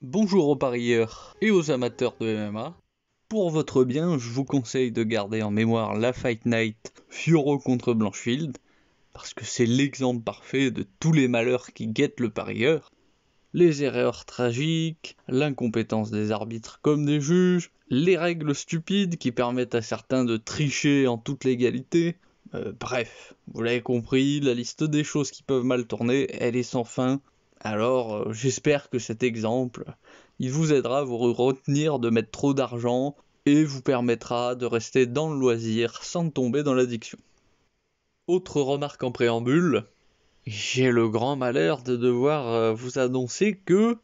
Bonjour aux parieurs et aux amateurs de MMA. Pour votre bien, je vous conseille de garder en mémoire la Fight Night Fiorot contre Blanchfield, parce que c'est l'exemple parfait de tous les malheurs qui guettent le parieur. Les erreurs tragiques, l'incompétence des arbitres comme des juges, les règles stupides qui permettent à certains de tricher en toute légalité. Bref, vous l'avez compris, la liste des choses qui peuvent mal tourner, elle est sans fin. Alors, j'espère que cet exemple, il vous aidera à vous retenir de mettre trop d'argent et vous permettra de rester dans le loisir sans tomber dans l'addiction. Autre remarque en préambule, j'ai le grand malheur de devoir vous annoncer que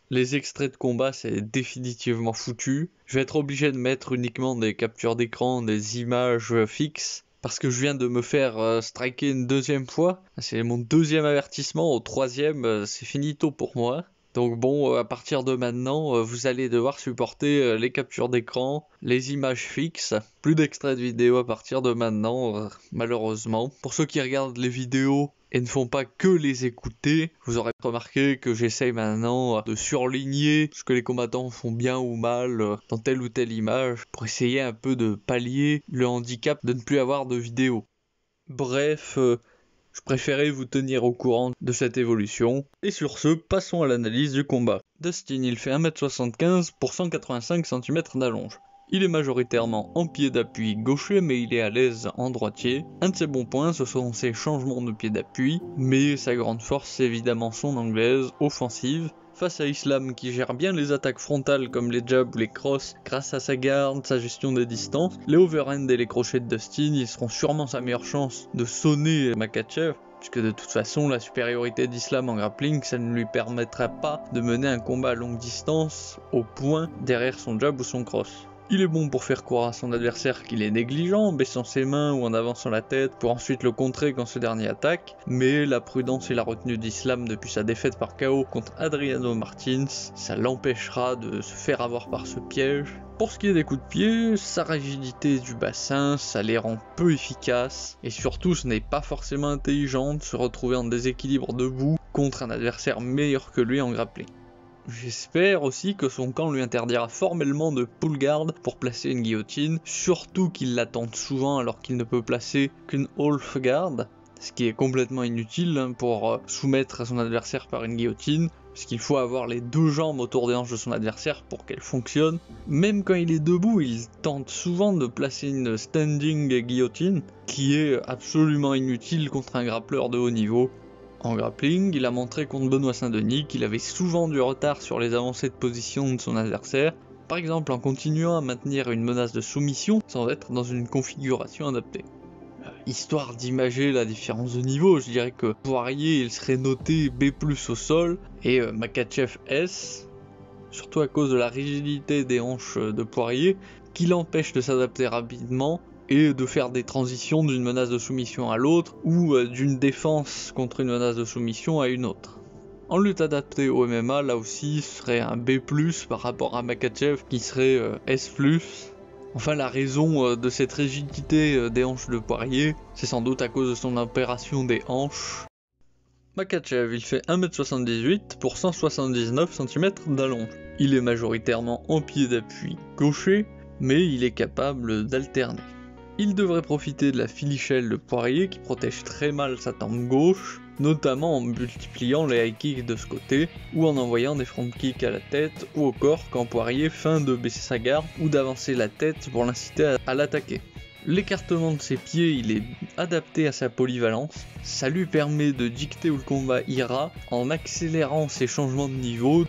les extraits de combat c'est définitivement foutu. Je vais être obligé de mettre uniquement des captures d'écran, des images fixes, parce que je viens de me faire striker une deuxième fois. C'est mon deuxième avertissement, au troisième c'est finito pour moi. Donc bon, à partir de maintenant, vous allez devoir supporter les captures d'écran, les images fixes, plus d'extraits de vidéos à partir de maintenant, malheureusement. Pour ceux qui regardent les vidéos et ne font pas que les écouter, vous aurez remarqué que j'essaye maintenant de surligner ce que les combattants font bien ou mal dans telle ou telle image, pour essayer un peu de pallier le handicap de ne plus avoir de vidéos. Bref, je préférais vous tenir au courant de cette évolution. Et sur ce, passons à l'analyse du combat. Dustin, il fait 1m75 pour 185 cm d'allonge. Il est majoritairement en pied d'appui gaucher, mais il est à l'aise en droitier. Un de ses bons points, ce sont ses changements de pied d'appui, mais sa grande force, c'est évidemment son anglaise offensive. Face à Islam qui gère bien les attaques frontales comme les jabs ou les crosses grâce à sa garde, sa gestion des distances, les overhands et les crochets de Dustin, ils seront sûrement sa meilleure chance de sonner Makhachev, puisque de toute façon la supériorité d'Islam en grappling, ça ne lui permettra pas de mener un combat à longue distance au point derrière son jab ou son cross. Il est bon pour faire croire à son adversaire qu'il est négligent en baissant ses mains ou en avançant la tête pour ensuite le contrer quand ce dernier attaque, mais la prudence et la retenue d'Islam depuis sa défaite par KO contre Adriano Martins, ça l'empêchera de se faire avoir par ce piège. Pour ce qui est des coups de pied, sa rigidité du bassin, ça les rend peu efficaces, et surtout ce n'est pas forcément intelligent de se retrouver en déséquilibre debout contre un adversaire meilleur que lui en grappling. J'espère aussi que son camp lui interdira formellement de pull guard pour placer une guillotine, surtout qu'il la tente souvent alors qu'il ne peut placer qu'une half guard, ce qui est complètement inutile pour soumettre son adversaire par une guillotine, puisqu'il faut avoir les deux jambes autour des hanches de son adversaire pour qu'elle fonctionne. Même quand il est debout, il tente souvent de placer une standing guillotine, qui est absolument inutile contre un grappleur de haut niveau. En grappling, il a montré contre Benoît Saint-Denis qu'il avait souvent du retard sur les avancées de position de son adversaire, par exemple en continuant à maintenir une menace de soumission sans être dans une configuration adaptée. Histoire d'imager la différence de niveau, je dirais que Poirier il serait noté B+ au sol et Makhachev S, surtout à cause de la rigidité des hanches de Poirier qui l'empêche de s'adapter rapidement et de faire des transitions d'une menace de soumission à l'autre ou d'une défense contre une menace de soumission à une autre. En lutte adaptée au MMA, là aussi, ce serait un B+, par rapport à Makhachev qui serait S+. Enfin, la raison de cette rigidité des hanches de Poirier, c'est sans doute à cause de son opération des hanches. Makhachev, il fait 1m78 pour 179 cm d'allonge. Il est majoritairement en pied d'appui gaucher, mais il est capable d'alterner. Il devrait profiter de la filichelle de Poirier qui protège très mal sa tempe gauche, notamment en multipliant les high kicks de ce côté, ou en envoyant des front kicks à la tête ou au corps quand Poirier feint de baisser sa garde ou d'avancer la tête pour l'inciter à l'attaquer. L'écartement de ses pieds, il est adapté à sa polyvalence, ça lui permet de dicter où le combat ira en accélérant ses changements de niveau.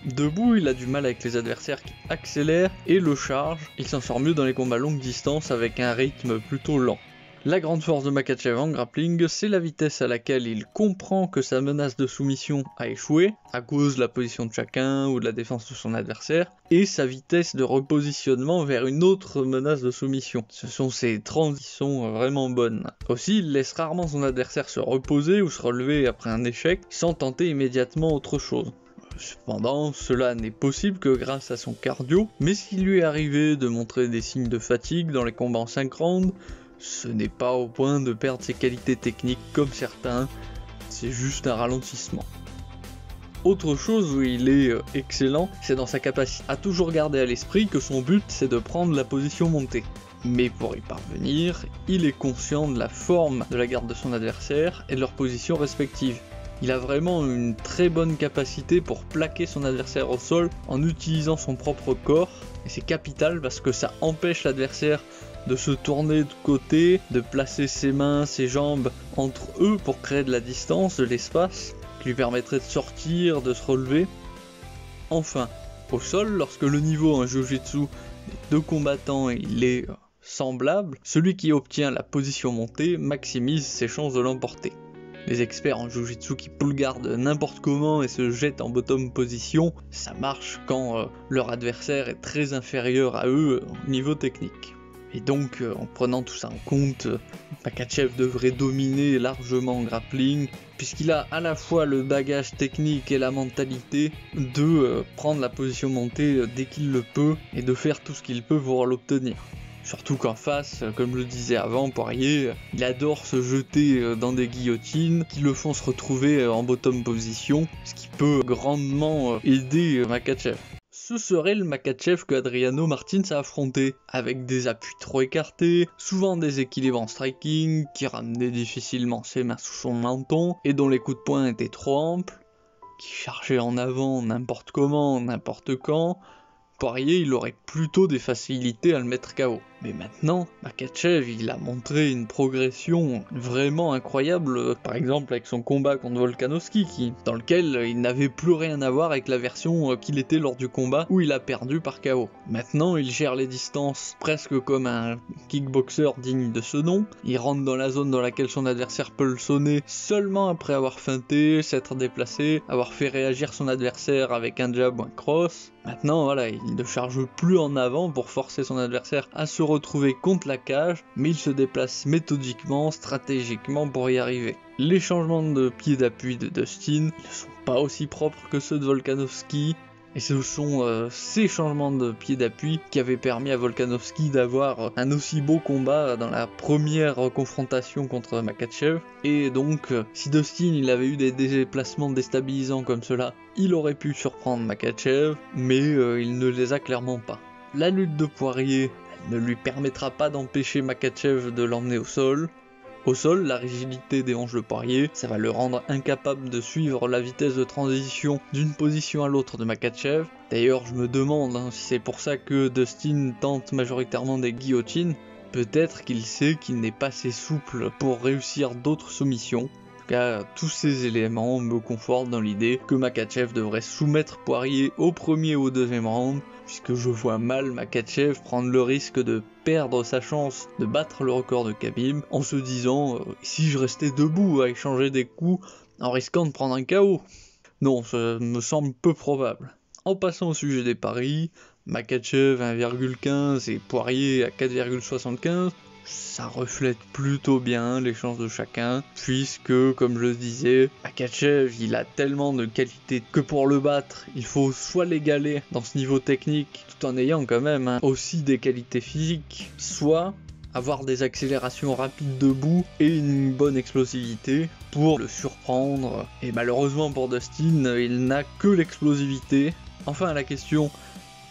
Debout, il a du mal avec les adversaires qui accélèrent et le chargent, il s'en sort mieux dans les combats longue distance avec un rythme plutôt lent. La grande force de Makhachev en grappling, c'est la vitesse à laquelle il comprend que sa menace de soumission a échoué, à cause de la position de chacun ou de la défense de son adversaire, et sa vitesse de repositionnement vers une autre menace de soumission. Ce sont ces transitions vraiment bonnes. Aussi, il laisse rarement son adversaire se reposer ou se relever après un échec, sans tenter immédiatement autre chose. Cependant, cela n'est possible que grâce à son cardio, mais s'il lui est arrivé de montrer des signes de fatigue dans les combats en 5 rounds, ce n'est pas au point de perdre ses qualités techniques comme certains, c'est juste un ralentissement. Autre chose où il est excellent, c'est dans sa capacité à toujours garder à l'esprit que son but c'est de prendre la position montée. Mais pour y parvenir, il est conscient de la forme de la garde de son adversaire et de leur position respective. Il a vraiment une très bonne capacité pour plaquer son adversaire au sol en utilisant son propre corps, et c'est capital parce que ça empêche l'adversaire de se tourner de côté, de placer ses mains, ses jambes entre eux pour créer de la distance, de l'espace, qui lui permettrait de sortir, de se relever. Enfin, au sol, lorsque le niveau en Jiu-Jitsu des deux combattants il est semblable, celui qui obtient la position montée maximise ses chances de l'emporter. Les experts en Jiu-Jitsu qui pull gardent n'importe comment et se jettent en bottom position, ça marche quand leur adversaire est très inférieur à eux au niveau technique. Et donc, en prenant tout ça en compte, Makhachev devrait dominer largement en grappling, puisqu'il a à la fois le bagage technique et la mentalité de prendre la position montée dès qu'il le peut, et de faire tout ce qu'il peut pour l'obtenir. Surtout qu'en face, comme je le disais avant, Poirier, il adore se jeter dans des guillotines qui le font se retrouver en bottom position, ce qui peut grandement aider Makhachev. Ce serait le Makhachev que Adriano Martins a affronté, avec des appuis trop écartés, souvent des équilibres en striking, qui ramenait difficilement ses mains sous son menton, et dont les coups de poing étaient trop amples, qui chargeait en avant n'importe comment, n'importe quand. Poirier, il aurait plutôt des facilités à le mettre KO. Mais maintenant, Makhachev, il a montré une progression vraiment incroyable, par exemple avec son combat contre Volkanovski, dans lequel il n'avait plus rien à voir avec la version qu'il était lors du combat où il a perdu par KO. Maintenant, il gère les distances presque comme un kickboxer digne de ce nom. Il rentre dans la zone dans laquelle son adversaire peut le sonner seulement après avoir feinté, s'être déplacé, avoir fait réagir son adversaire avec un jab ou un cross. Maintenant, voilà, il ne charge plus en avant pour forcer son adversaire à se retrouver contre la cage, mais il se déplace méthodiquement, stratégiquement pour y arriver. Les changements de pied d'appui de Dustin ne sont pas aussi propres que ceux de Volkanovski, et ce sont ces changements de pied d'appui qui avaient permis à Volkanovski d'avoir un aussi beau combat dans la première confrontation contre Makhachev. Et donc, si Dustin il avait eu des déplacements déstabilisants comme cela, il aurait pu surprendre Makhachev, mais il ne les a clairement pas. La lutte de Poirier ne lui permettra pas d'empêcher Makhachev de l'emmener au sol. Au sol, la rigidité des hanches de Poirier, ça va le rendre incapable de suivre la vitesse de transition d'une position à l'autre de Makhachev. D'ailleurs, je me demande si c'est pour ça que Dustin tente majoritairement des guillotines. Peut-être qu'il sait qu'il n'est pas assez souple pour réussir d'autres soumissions. En tout cas, tous ces éléments me confortent dans l'idée que Makhachev devrait soumettre Poirier au premier ou au deuxième round, puisque je vois mal Makhachev prendre le risque de perdre sa chance de battre le record de Khabib en se disant si je restais debout à échanger des coups en risquant de prendre un KO. Non, ça me semble peu probable. En passant au sujet des paris, Makhachev 1,15 et Poirier à 4,75, ça reflète plutôt bien les chances de chacun, puisque, comme je le disais, Makhachev, il a tellement de qualités que pour le battre, il faut soit l'égaler dans ce niveau technique, tout en ayant quand même aussi des qualités physiques, soit avoir des accélérations rapides debout et une bonne explosivité pour le surprendre. Et malheureusement pour Dustin, il n'a que l'explosivité. Enfin, la question,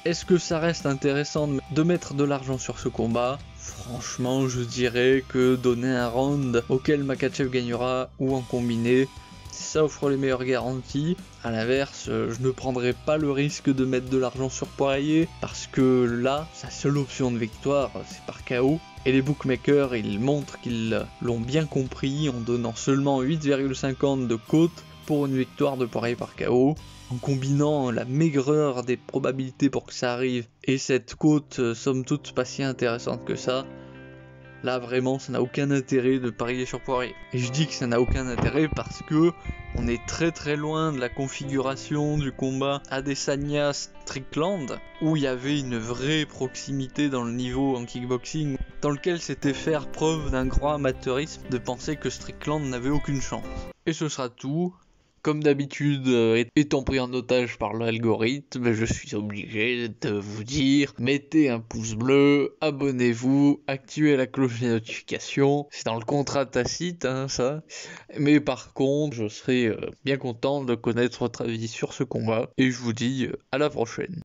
est-ce que ça reste intéressant de mettre de l'argent sur ce combat ? Franchement, je dirais que donner un round auquel Makhachev gagnera ou en combiné, ça offre les meilleures garanties. A l'inverse, je ne prendrais pas le risque de mettre de l'argent sur Poirier parce que là, sa seule option de victoire, c'est par KO. Et les bookmakers, ils montrent qu'ils l'ont bien compris en donnant seulement 8,50 de cote pour une victoire de Poirier par KO. En combinant la maigreur des probabilités pour que ça arrive et cette cote somme toute pas si intéressante que ça, là vraiment ça n'a aucun intérêt de parier sur Poirier. Et je dis que ça n'a aucun intérêt parce que on est très très loin de la configuration du combat Adesanya-Strickland où il y avait une vraie proximité dans le niveau en kickboxing, dans lequel c'était faire preuve d'un grand amateurisme de penser que Strickland n'avait aucune chance. Et ce sera tout. Comme d'habitude, étant pris en otage par l'algorithme, je suis obligé de vous dire, mettez un pouce bleu, abonnez-vous, activez la cloche des notifications. C'est dans le contrat tacite, hein, ça. Mais par contre, je serai bien content de connaître votre avis sur ce combat. Et je vous dis à la prochaine.